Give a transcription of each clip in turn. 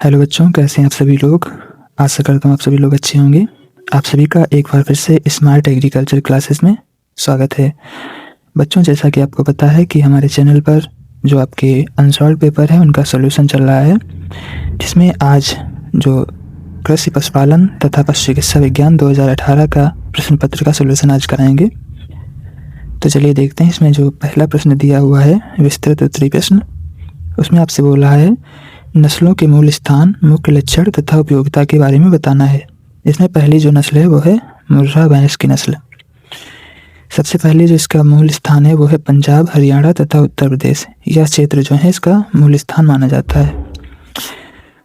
Hello बच्चों, कैसे हैं आप सभी लोग। आशा करता हूँ आप सभी लोग अच्छे होंगे। आप सभी का एक बार फिर से स्मार्ट एग्रीकल्चर क्लासेस में स्वागत है। बच्चों, जैसा कि आपको पता है कि हमारे चैनल पर जो आपके अनसॉल्व पेपर है उनका सॉल्यूशन चल रहा है, जिसमें आज जो कृषि पशुपालन तथा पशु चिकित्सा विज्ञान 2018 का प्रश्न पत्र का सॉल्यूशन आज कराएंगे। तो चलिए देखते हैं। इसमें जो पहला प्रश्न दिया हुआ है विस्तृत उत्तरी प्रश्न, उसमें आपसे बोल रहा है नस्लों के मूल स्थान, मुख्य लक्षण तथा उपयोगिता के बारे में बताना है। इसमें पहली जो नस्ल है वो है मुर्रा भैंस की नस्ल। सबसे पहले जो इसका मूल स्थान है वो है पंजाब, हरियाणा तथा उत्तर प्रदेश। यह क्षेत्र जो है इसका मूल स्थान माना जाता है।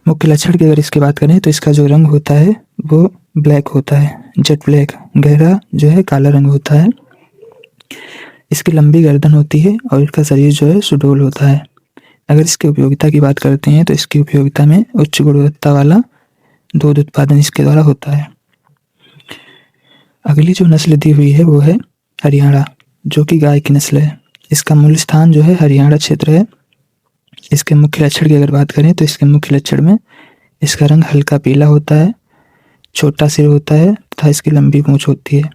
मुख्य लक्षण की अगर इसकी बात करें तो इसका जो रंग होता है वो ब्लैक होता है, जेट ब्लैक, गहरा जो है काला रंग होता है। इसकी लंबी गर्दन होती है और इसका शरीर जो है सुडौल होता है। अगर इसकी उपयोगिता की बात करते हैं तो इसकी उपयोगिता में उच्च गुणवत्ता वाला दूध उत्पादन इसके द्वारा होता है। अगली जो नस्ल दी हुई है वो है हरियाणा, जो कि गाय की नस्ल है। इसका मूल स्थान जो है हरियाणा क्षेत्र है। इसके मुख्य लक्षण की अगर बात करें तो इसके मुख्य लक्षण में इसका रंग हल्का पीला होता है, छोटा सिर होता है तथा इसकी लंबी पूंछ होती है।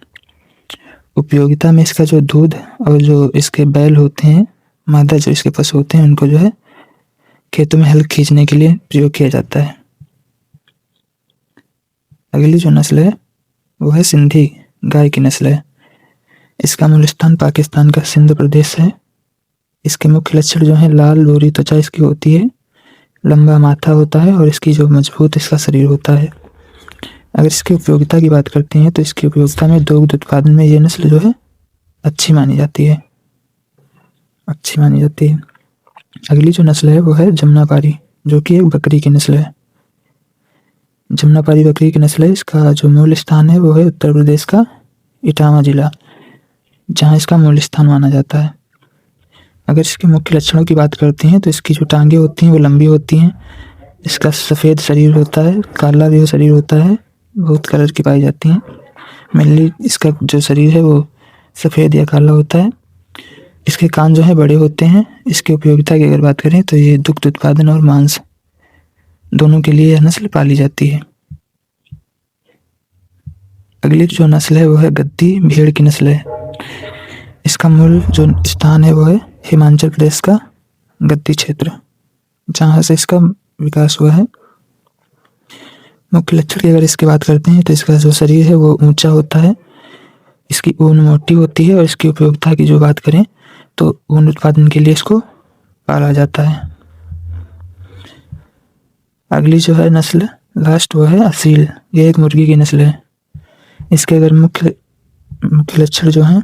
उपयोगिता में इसका जो दूध और जो इसके बैल होते हैं, मादा जो इसके पशु होते हैं, उनको जो है खेतों में हल खींचने के लिए प्रयोग किया जाता है। अगली जो नस्ल है वो है सिंधी, गाय की नस्ल है। इसका मूल स्थान पाकिस्तान का सिंध प्रदेश है। इसके मुख्य लक्षण जो है लाल लोरी त्वचा इसकी होती है, लंबा माथा होता है और इसकी जो मजबूत इसका शरीर होता है। अगर इसकी उपयोगिता की बात करते हैं तो इसकी उपयोगिता में दुग्ध उत्पादन में ये नस्ल जो है अच्छी मानी जाती है। अगली जो नस्ल है वो है जमुनापारी, जो कि एक बकरी की नस्ल है। जमुनापारी बकरी की नस्ल है। इसका जो मूल स्थान है वो है उत्तर प्रदेश का इटावा जिला, जहाँ इसका मूल स्थान माना जाता है। अगर इसके मुख्य लक्षणों की बात करते हैं तो इसकी जो टांगें होती हैं वो लंबी होती हैं। इसका सफ़ेद शरीर होता है, काला भी शरीर होता है, बहुत कलर की पाई जाती हैं। मेनली इसका जो शरीर है वो सफ़ेद या काला होता है। इसके कान जो है बड़े होते हैं। इसकी उपयोगिता की अगर बात करें तो ये दुग्ध उत्पादन और मांस दोनों के लिए यह नस्ल पाली जाती है। अगली जो नस्ल है वो है गद्दी भेड़ की नस्ल है। इसका मूल जो स्थान है वो है हिमाचल प्रदेश का गद्दी क्षेत्र, जहाँ से इसका विकास हुआ है। मुख्य लक्षण की अगर इसकी बात करते हैं तो इसका जो शरीर है वो ऊंचा होता है, इसकी ऊन मोटी होती है और इसकी उपयोगिता की जो बात करें तो ऊन उत्पादन के लिए इसको पाला जाता है। अगली जो है नस्ल लास्ट वो है असील, ये एक मुर्गी की नस्ल है। इसके अगर मुख्य लक्षण जो हैं,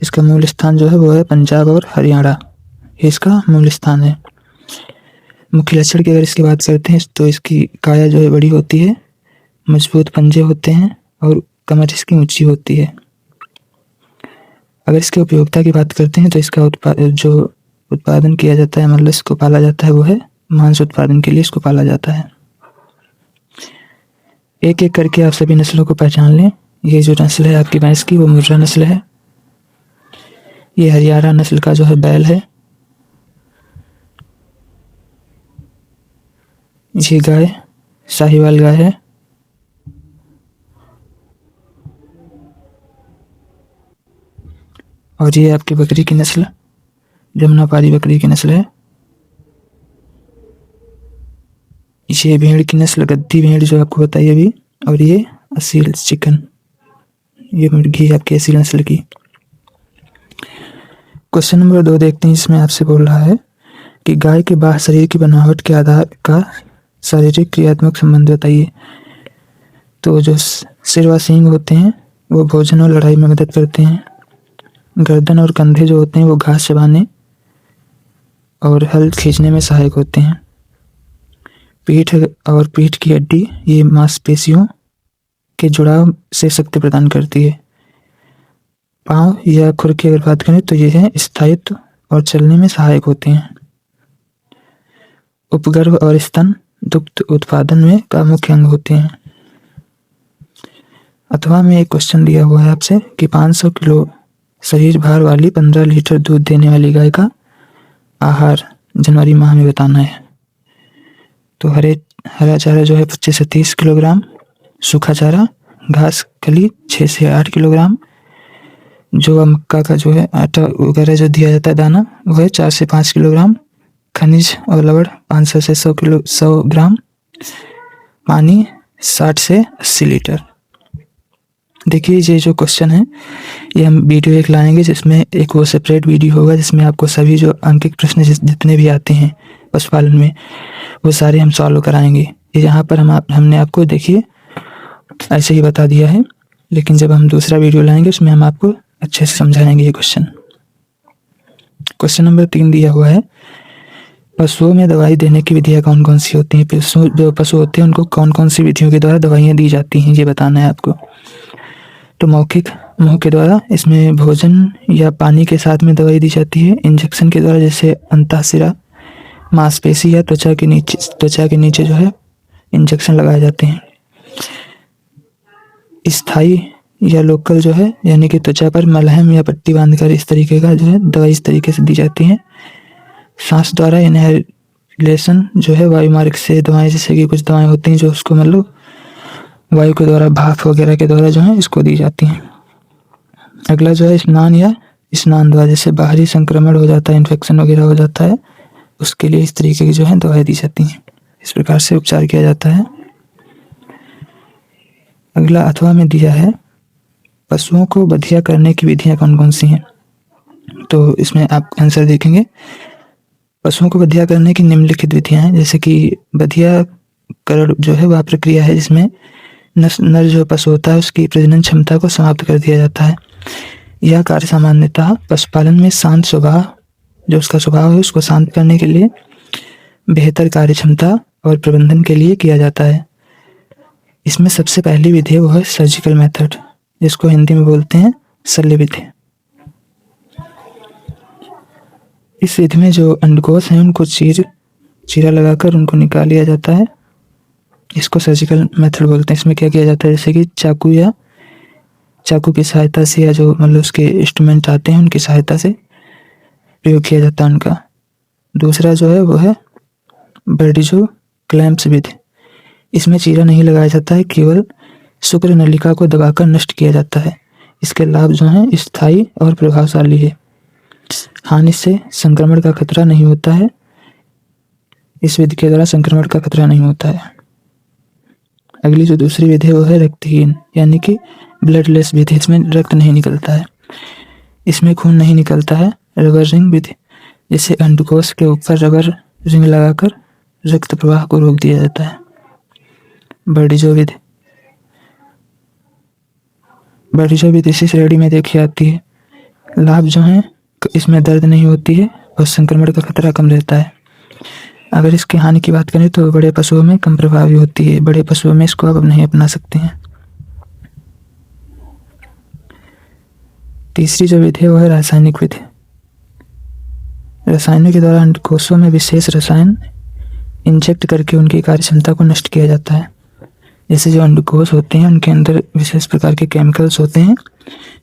इसका मूल स्थान जो है वो है पंजाब और हरियाणा, ये इसका मूल स्थान है। मुख्य लक्षण की अगर इसकी बात करते हैं तो इसकी काया जो है बड़ी होती है, मजबूत पंजे होते हैं और कमर इसकी ऊंची होती है। अगर इसकी उपयोगिता की बात करते हैं तो इसका जो उत्पादन किया जाता है, मतलब इसको पाला जाता है, वो है मांस उत्पादन के लिए इसको पाला जाता है। एक एक करके आप सभी नस्लों को पहचान लें। ये जो नस्ल है आपकी भैंस की वो मुर्रा नस्ल है। ये हरियाणा नस्ल का जो है बैल है। ये गाय साहिवाल गाय है। और ये आपकी बकरी की नस्ल जमुनापारी बकरी की नस्ल है। ये भेड़ की नस्ल गद्दी भेड़ जो आपको बताइए अभी, और ये असील चिकन, ये मुर्गी है आपकी असील नस्ल की। क्वेश्चन नंबर 2 देखते हैं। इसमें आपसे बोल रहा है कि गाय के बाह्य शरीर की बनावट के आधार का शारीरिक क्रियात्मक संबंध बताइए। तो जो सिर व सींग होते हैं वो भोजन और लड़ाई में मदद करते हैं। गर्दन और कंधे जो होते हैं वो घास चबाने और हल खींचने में सहायक होते हैं। पीठ और पीठ की हड्डी ये मांसपेशियों के जुड़ाव से शक्ति प्रदान करती है। पाँव या खुर की अगर बात करें तो ये है स्थायित्व और चलने में सहायक होते हैं। उपगर्भ और स्तन दुग्ध उत्पादन में का मुख्य अंग होते हैं। अथवा में एक क्वेश्चन दिया हुआ है आपसे कि 500 किलो शरीर भार वाली 15 लीटर दूध देने वाली गाय का आहार जनवरी माह में बताना है। तो हरा चारा जो है 25 से 30 किलोग्राम, सूखा चारा घास खली 6 से 8 किलोग्राम, जो मक्का का जो है आटा वगैरह जो दिया जाता है दाना वो है 4 से 5 किलोग्राम, खनिज और लवण 500 से 100 ग्राम, पानी 60 से 80 लीटर। देखिए ये जो क्वेश्चन है ये हम वीडियो एक लाएंगे जिसमें एक वो सेपरेट वीडियो होगा जिसमें आपको सभी जो अंकित प्रश्न जितने भी आते हैं पशुपालन में वो सारे हम सॉल्व कराएंगे। ये यहाँ पर हमने आपको देखिए ऐसे ही बता दिया है, लेकिन जब हम दूसरा वीडियो लाएंगे उसमें हम आपको अच्छे से समझाएंगे ये क्वेश्चन। क्वेश्चन नंबर 3 दिया हुआ है, पशुओं में दवाई देने की विधियाँ कौन कौन सी होती हैं? जो पशु होते हैं उनको कौन कौन सी विधियों के द्वारा दवाइयाँ दी जाती हैं ये बताना है आपको। तो मौखिक मुंह के द्वारा, इसमें भोजन या पानी के साथ में दवाई दी जाती है। इंजेक्शन के द्वारा, जैसे अंतःशिरा मांसपेशी या त्वचा के नीचे जो है इंजेक्शन लगाए जाते हैं। स्थायी या लोकल जो है यानी कि त्वचा पर मलहम या पट्टी बांधकर इस तरीके का जो है दवाई इस तरीके से दी जाती है। सांस द्वारा इनहेलेशन जो है वायु मार्ग से दवाएं, जैसे कि कुछ दवाएं होती हैं जो उसको मतलब वायु के द्वारा भाप वगैरह के द्वारा जो है इसको दी जाती हैं। अगला जो है स्नान या स्नान द्वारा, जैसे बाहरी संक्रमण हो जाता है, इन्फेक्शन वगैरह हो जाता है, उसके लिए इस तरीके की जो है दवाई दी जाती हैं। इस प्रकार से उपचार किया जाता है। अगला अथवा में दिया है, पशुओं को बधिया करने की विधियां कौन कौन सी हैं? तो इसमें आप आंसर देखेंगे। पशुओं को बधिया करने की निम्नलिखित विधियां हैं, जैसे कि बधिया करण जो है वह प्रक्रिया है जिसमें नर जो पशु होता है उसकी प्रजनन क्षमता को समाप्त कर दिया जाता है। यह कार्य सामान्यतः पशुपालन में शांत स्वभाव, जो उसका स्वभाव है उसको शांत करने के लिए, बेहतर कार्य क्षमता और प्रबंधन के लिए किया जाता है। इसमें सबसे पहली विधि वो है सर्जिकल मेथड, जिसको हिंदी में बोलते हैं शल्य विधि। इस विधि में जो अंडकोश हैं उनको चीरा लगाकर उनको निकाल लिया जाता है, इसको सर्जिकल मेथड बोलते हैं। इसमें क्या किया जाता है, जैसे कि चाकू की सहायता से या जो मतलब उसके इंस्ट्रूमेंट आते हैं उनकी सहायता से प्रयोग किया जाता है उनका। दूसरा जो है वो है बर्डिजो क्लैंप्स विधि। इसमें चीरा नहीं लगाया जाता है, केवल शुक्र नलिका को दबाकर नष्ट किया जाता है। इसके लाभ जो हैं स्थायी और प्रभावशाली है। हानि से संक्रमण का खतरा नहीं होता है। इस विधि के द्वारा संक्रमण का खतरा नहीं होता है। अगली जो दूसरी विधि है वो है रक्तहीन यानी कि ब्लडलेस विधि। इसमें रक्त नहीं निकलता है, इसमें खून नहीं निकलता है। रबर रिंग विधि, जिसे अंडकोश के ऊपर रबर रिंग लगाकर रक्त प्रवाह को रोक दिया जाता है। बर्डिजो विधि इसी श्रेणी में देखी जाती है। लाभ जो है इसमें दर्द नहीं होती है और संक्रमण का खतरा कम रहता है। अगर इसकी हानि की बात करें तो बड़े पशुओं में कम प्रभावी होती है। बड़े पशुओं में इसको आप नहीं अपना सकते हैं। तीसरी जो विधि है वो है रासायनिक विधि। रसायनों के द्वारा अंडकोशों में विशेष रसायन इंजेक्ट करके उनकी कार्य क्षमता को नष्ट किया जाता है। जैसे जो अंडकोश होते हैं उनके अंदर विशेष प्रकार के केमिकल्स होते हैं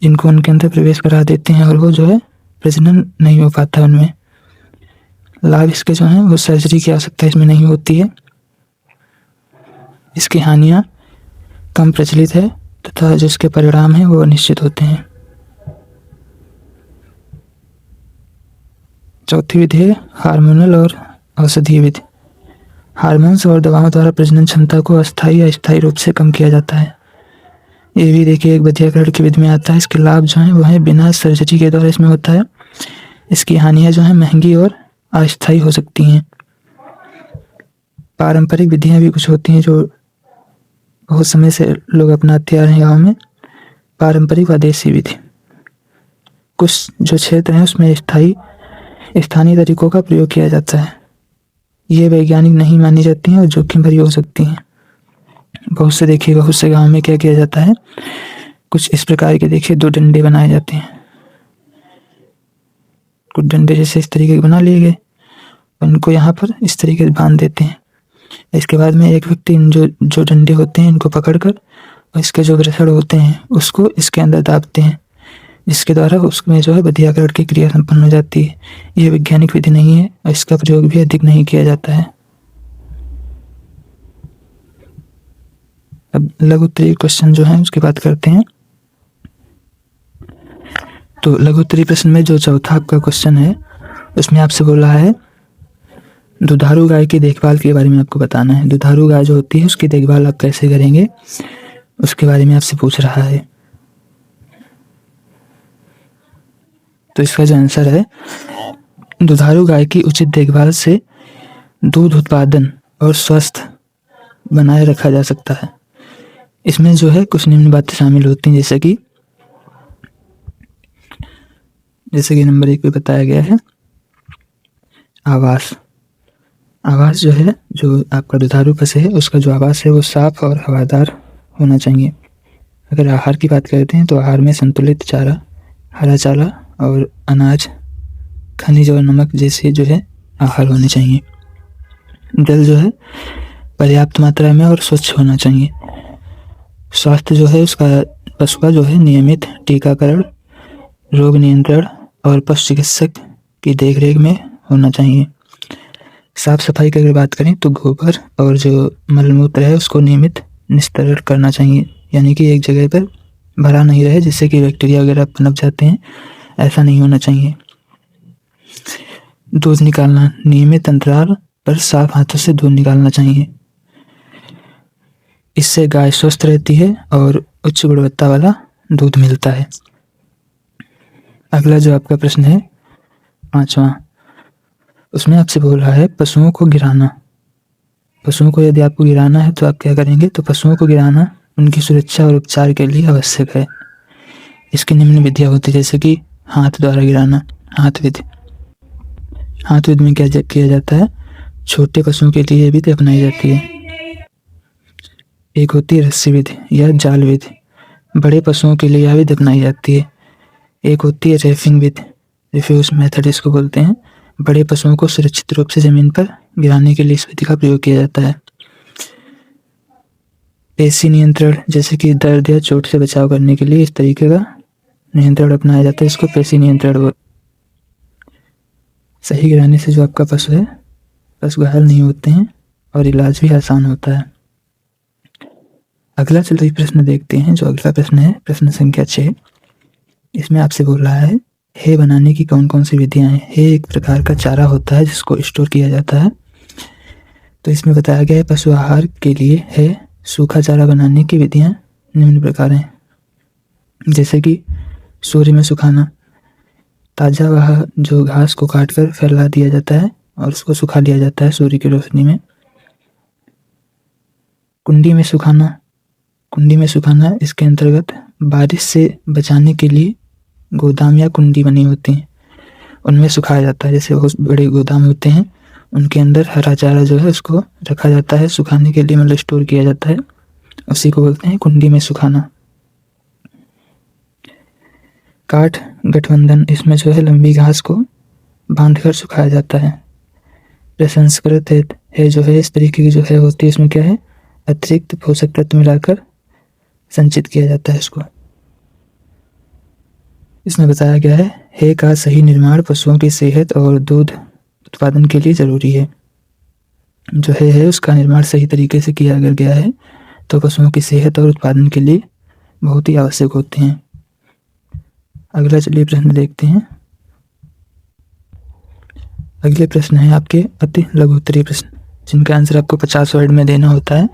जिनको उनके अंदर प्रवेश करा देते हैं और वो जो है प्रजनन नहीं हो पाता है उनमें। लाभ इसके जो हैं वो सर्जरी की आवश्यकता इसमें नहीं होती है। इसकी हानियाँ कम प्रचलित है तथा जो इसके परिणाम हैं वो अनिश्चित होते हैं। चौथी विधि है हार्मोनल और औषधीय विधि। हार्मोन्स और दवाओं द्वारा प्रजनन क्षमता को अस्थायी या स्थायी रूप से कम किया जाता है। ये भी देखिए एक बधियाकरण की विधि में आता है। इसके लाभ जो हैं वो है बिना सर्जरी के द्वारा इसमें होता है। इसकी हानियाँ जो हैं महंगी और अस्थायी हो सकती हैं। पारंपरिक विधियाँ भी कुछ होती हैं जो बहुत समय से लोग अपनाते आ रहे हैं गाँव में। पारंपरिक व देसी विधि, कुछ जो क्षेत्र हैं उसमें स्थानीय तरीकों का प्रयोग किया जाता है। ये वैज्ञानिक नहीं मानी जाती हैं और जोखिम भरी हो सकती हैं। बहुत से गाँव में क्या किया जाता है, कुछ इस प्रकार के देखिए 2 डंडे बनाए जाते हैं। कुछ डंडे जैसे इस तरीके के बना लिए गए, उनको यहाँ पर इस तरीके से बांध देते हैं। इसके बाद में एक व्यक्ति इन जो डंडे होते हैं इनको पकड़कर और इसके जो ग्रसड़ होते हैं उसको इसके अंदर दाबते हैं, जिसके द्वारा उसमें जो है बधियाकरण की क्रिया संपन्न हो जाती है। यह वैज्ञानिक विधि नहीं है और इसका प्रयोग भी अधिक नहीं किया जाता है। अब लघु उत्तरीय क्वेश्चन जो है उसकी बात करते हैं। तो लघु उत्तरीय प्रश्न में जो चौथा आपका क्वेश्चन है उसमें आपसे बोल रहा है दुधारू गाय की देखभाल के बारे में आपको बताना है। दुधारू गाय जो होती है उसकी देखभाल आप कैसे करेंगे उसके बारे में आपसे पूछ रहा है। तो इसका जो आंसर है, दुधारू गाय की उचित देखभाल से दूध उत्पादन और स्वास्थ्य बनाए रखा जा सकता है। इसमें जो है कुछ निम्न बातें शामिल होती हैं, जैसे कि नंबर 1 पे बताया गया है आवास। आवास जो है, जो आपका दुधारू पशु है उसका जो आवास है वो साफ और हवादार होना चाहिए। अगर आहार की बात करते हैं तो आहार में संतुलित चारा, हरा चारा और अनाज, खनिज और नमक जैसे जो है आहार होने चाहिए। जल जो है पर्याप्त मात्रा में और स्वच्छ होना चाहिए। स्वास्थ्य जो है उसका पशु का जो है नियमित टीकाकरण, रोग नियंत्रण और पशु चिकित्सक की देखरेख में होना चाहिए। साफ सफाई की अगर बात करें तो गोबर और जो मलमूत्र है उसको नियमित निस्तारण करना चाहिए, यानी कि एक जगह पर भरा नहीं रहे जिससे कि बैक्टीरिया वगैरह पनप जाते हैं, ऐसा नहीं होना चाहिए। दूध निकालना, नियमित अंतराल पर साफ हाथों से दूध निकालना चाहिए। इससे गाय स्वस्थ रहती है और उच्च गुणवत्ता वाला दूध मिलता है। अगला जो आपका प्रश्न है 5वां, उसमें आपसे बोल रहा है पशुओं को गिराना। पशुओं को यदि आपको गिराना है तो आप क्या करेंगे? तो पशुओं को गिराना उनकी सुरक्षा और उपचार के लिए आवश्यक है। इसकी निम्न विधियाँ होती है, जैसे कि हाथ द्वारा गिराना, हाथ विधि। हाथ विधि में क्या किया जाता है? छोटे पशुओं के लिए विधि अपनाई जाती है। एक होती है रस्सी विधि या जाल विधि, बड़े पशुओं के लिए यह विधि अपनाई जाती है। एक होती है रेफिंग विधि, रिफ्यूज मेथड इसको बोलते हैं। बड़े पशुओं को सुरक्षित रूप से जमीन पर गिराने के लिए इस विधि का प्रयोग किया जाता है। पेशी नियंत्रण, जैसे कि दर्द या चोट से बचाव करने के लिए इस तरीके का नियंत्रण अपनाया जाता है, इसको पेशी नियंत्रण। सही गिराने से जो आपका पशु है, पशु घायल नहीं होते हैं और इलाज भी आसान होता है। अगला चलिए प्रश्न देखते हैं। जो अगला प्रश्न है प्रश्न संख्या 6, इसमें आपसे बोल रहा है हे बनाने की कौन कौन सी विधियां हैं। हे एक प्रकार का चारा होता है जिसको स्टोर किया जाता है। तो इसमें बताया गया है पशु आहार के लिए है सूखा चारा बनाने की विधियां निम्न प्रकार हैं, जैसे कि सूर्य में सुखाना, ताज़ा वह जो घास को काटकर फैला दिया जाता है और उसको सुखा लिया जाता है सूर्य की रोशनी में। कुंडी में सुखाना, कुंडी में सुखाना इसके अंतर्गत बारिश से बचाने के लिए गोदाम या कुंडी बनी होती हैं, उनमें सुखाया जाता है। जैसे बहुत बड़े गोदाम होते हैं उनके अंदर हरा चारा जो है उसको रखा जाता है सुखाने के लिए, मतलब स्टोर किया जाता है, उसी को बोलते हैं कुंडी में सुखाना। काठ गठबंधन, इसमें जो है लंबी घास को बांधकर सुखाया जाता है। प्रसंस्कृत है जो है इस तरीके की जो है होती है, इसमें क्या है अतिरिक्त पोषक तत्व मिलाकर संचित किया जाता है इसको। इसमें बताया गया है हे का सही निर्माण पशुओं की सेहत और दूध उत्पादन के लिए जरूरी है। जो है उसका निर्माण सही तरीके से किया अगर गया है तो पशुओं की सेहत और उत्पादन के लिए बहुत ही आवश्यक होते हैं। अगला चलिए प्रश्न देखते हैं। अगले प्रश्न है आपके अति लघु उत्तरीय प्रश्न, जिनका आंसर आपको 50 वर्ड में देना होता है।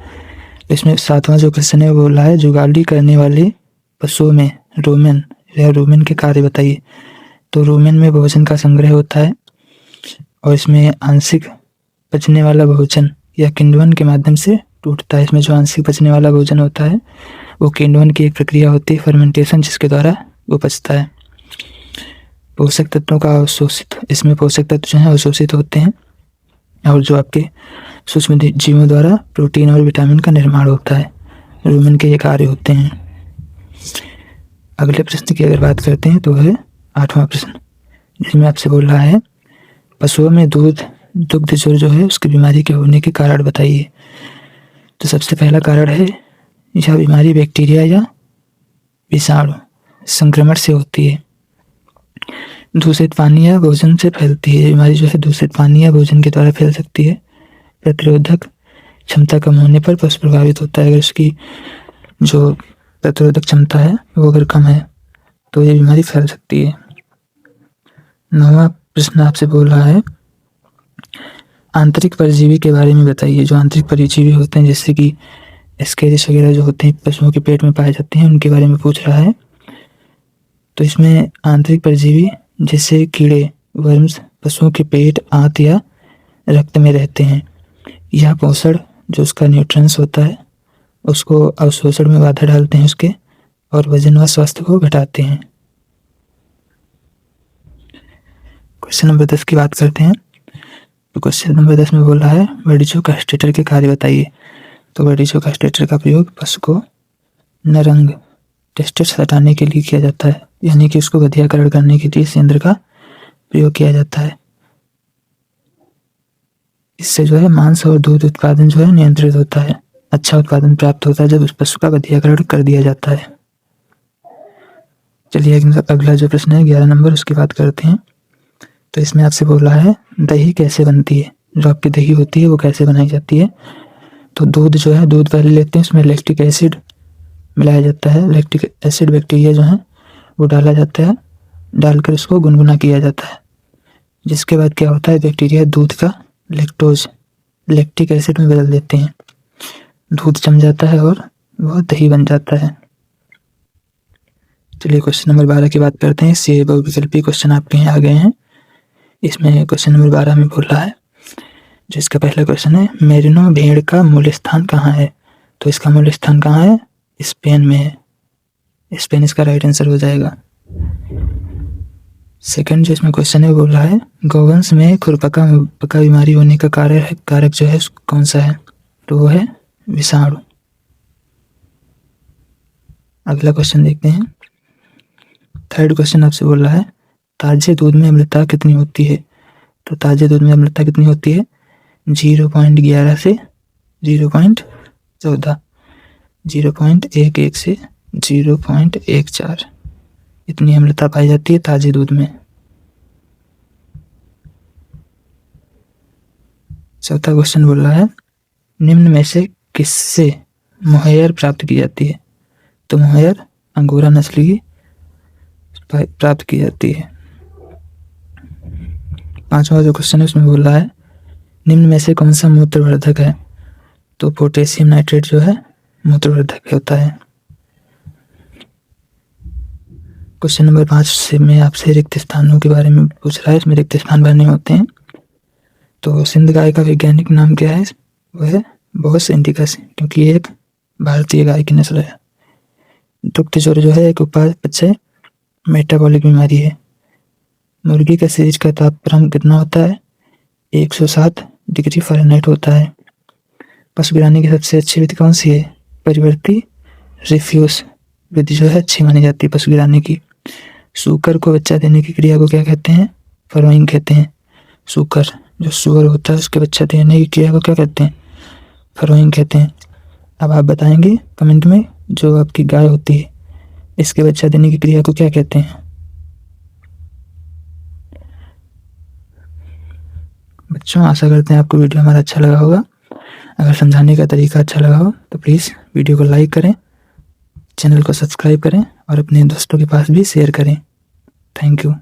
इसमें 7वां जो क्वेश्चन है वो बोला है जुगाली करने वाले पशुओं में रोमन या रूमेन के कार्य बताइए। तो रूमेन में भोजन का संग्रह होता है और इसमें आंशिक पचने वाला भोजन या किण्वन के माध्यम से टूटता है। इसमें जो आंशिक पचने वाला भोजन होता है वो किण्वन की एक प्रक्रिया होती है, फर्मेंटेशन, जिसके द्वारा वो पचता है। पोषक तत्वों का अवशोषित, इसमें पोषक तत्व जो है अवशोषित होते हैं और जो आपके सूक्ष्म जीवों द्वारा प्रोटीन और विटामिन का निर्माण होता है। रूमेन के ये कार्य होते हैं। अगले प्रश्न की अगर बात करते हैं तो है 8वां प्रश्न, जिसमें आपसे बोल रहा है पशुओं में दुग्ध ज्वर जो है उसकी बीमारी के होने के कारण बताइए। तो सबसे पहला कारण है यह बीमारी बैक्टीरिया या विषाणु संक्रमण से होती है। दूषित पानी या भोजन से फैलती है। बीमारी जो है दूषित पानी या भोजन के द्वारा फैल सकती है। प्रतिरोधक क्षमता कम होने पर पशु प्रभावित होता है। अगर उसकी जो प्रतिरोधक क्षमता है वो अगर कम है तो ये बीमारी फैल सकती है। 9वां प्रश्न आपसे बोल रहा है, आंतरिक परजीवी के बारे में बताइए। जो आंतरिक परजीवी होते हैं जैसे कि एस्केरिस वगैरह जो होते हैं पशुओं के पेट में पाए जाते हैं, उनके बारे में पूछ रहा है। तो इसमें आंतरिक परजीवी जैसे कीड़े, वर्म्स पशुओं के पेट, आंत या रक्त में रहते हैं। यह पोषण जो उसका न्यूट्रिएंट्स होता है उसको अवशोषण में बाधा डालते हैं उसके, और वजन व स्वास्थ्य को घटाते हैं। क्वेश्चन नंबर 10 की बात करते हैं। तो क्वेश्चन नंबर 10 में बोल रहा है, वर्डिचो कास्ट्रेटर के कार्य बताइए। तो वर्डिचो कास्ट्रेटर का प्रयोग पशु को नरंग टेस्टेट्स हटाने के लिए किया जाता है, यानी कि उसको बधियाकरण करने के लिए इस यंत्र का प्रयोग किया जाता है। इससे जो है मांस और दूध उत्पादन जो है नियंत्रित होता है। अच्छा उत्पादन प्राप्त होता है जब उस पशु का बधियाकरण कर दिया जाता है। चलिए अगला जो प्रश्न है 11 नंबर, उसकी बात करते हैं। तो इसमें आपसे बोल रहा है, दही कैसे बनती है। जो आपकी दही होती है वो कैसे बनाई जाती है। तो दूध जो है, दूध पहले लेते हैं, उसमें लैक्टिक एसिड मिलाया जाता है। लैक्टिक एसिड बैक्टीरिया जो है वो डाला जाता है, डालकर उसको गुनगुना किया जाता है। जिसके बाद क्या होता है, बैक्टीरिया दूध का लैक्टोज लैक्टिक एसिड में बदल देते हैं, दूध जम जाता है और वह दही बन जाता है। चलिए क्वेश्चन नंबर 12 की बात करते हैं। इससे बहुविकल्पी क्वेश्चन आपके यहाँ आ गए हैं। इसमें क्वेश्चन नंबर 12 में बोल रहा है, जो इसका पहला क्वेश्चन है, मेरिनो भेड़ का मूल स्थान कहाँ है। तो इसका मूल स्थान कहाँ है, स्पेन में है। स्पेन इसका राइट आंसर हो जाएगा। सेकंड जो इसमें क्वेश्चन है बोल रहा है, गौवंश में खुरपका बीमारी होने का कारक जो है कौन सा है। तो वो है विषाणु। अगला क्वेश्चन देखते हैं। थर्ड क्वेश्चन आपसे बोल रहा है, ताजे दूध में अम्लता कितनी होती है। तो ताजे दूध में अम्लता कितनी होती है, 0.11 से 0.14, 0.11 से 0.14 इतनी अम्लता पाई जाती है ताजे दूध में। चौथा क्वेश्चन बोल रहा है, निम्न में से किससे मोहेयर प्राप्त की जाती है। तो मोहेयर अंगोरा नस्ल की प्राप्त की जाती है। पांचवा जो क्वेश्चन है उसमें बोल रहा है, निम्न में से कौन सा मूत्रवर्धक है। तो पोटेशियम नाइट्रेट जो है मूत्रवर्धक होता है। क्वेश्चन नंबर 5 से मैं आपसे रिक्त स्थानों के बारे में पूछ रहा है। इसमें रिक्त स्थान भरने होते हैं। तो सिंध गाय का वैज्ञानिक नाम क्या है, वह है बोस इंडिकस, क्योंकि ये एक भारतीय गाय की नस्ल है। दुग्ध ज्वर जो है एक उपापचय मेटाबॉलिक बीमारी है। मुर्गी का शरीर का तापक्रम कितना होता है, 107 डिग्री फ़ारेनहाइट होता है। पशु गिराने की सबसे अच्छी विधि कौन सी है, परिवर्ती रिफ्यूज विधि जो है अच्छी मानी जाती है पशु गिराने की। सूकर को बच्चा देने की क्रिया को क्या कहते हैं, फरोइंग कहते हैं। सूकर जो सुअर होता है उसके बच्चा देने की क्रिया को क्या कहते हैं, फरोइंग कहते हैं। अब आप बताएंगे कमेंट में, जो आपकी गाय होती है इसके बच्चा देने की क्रिया को क्या कहते हैं। बच्चों आशा करते हैं आपको वीडियो हमारा अच्छा लगा होगा। अगर समझाने का तरीका अच्छा लगा हो तो प्लीज़ वीडियो को लाइक करें, चैनल को सब्सक्राइब करें और अपने दोस्तों के पास भी शेयर करें। Thank you.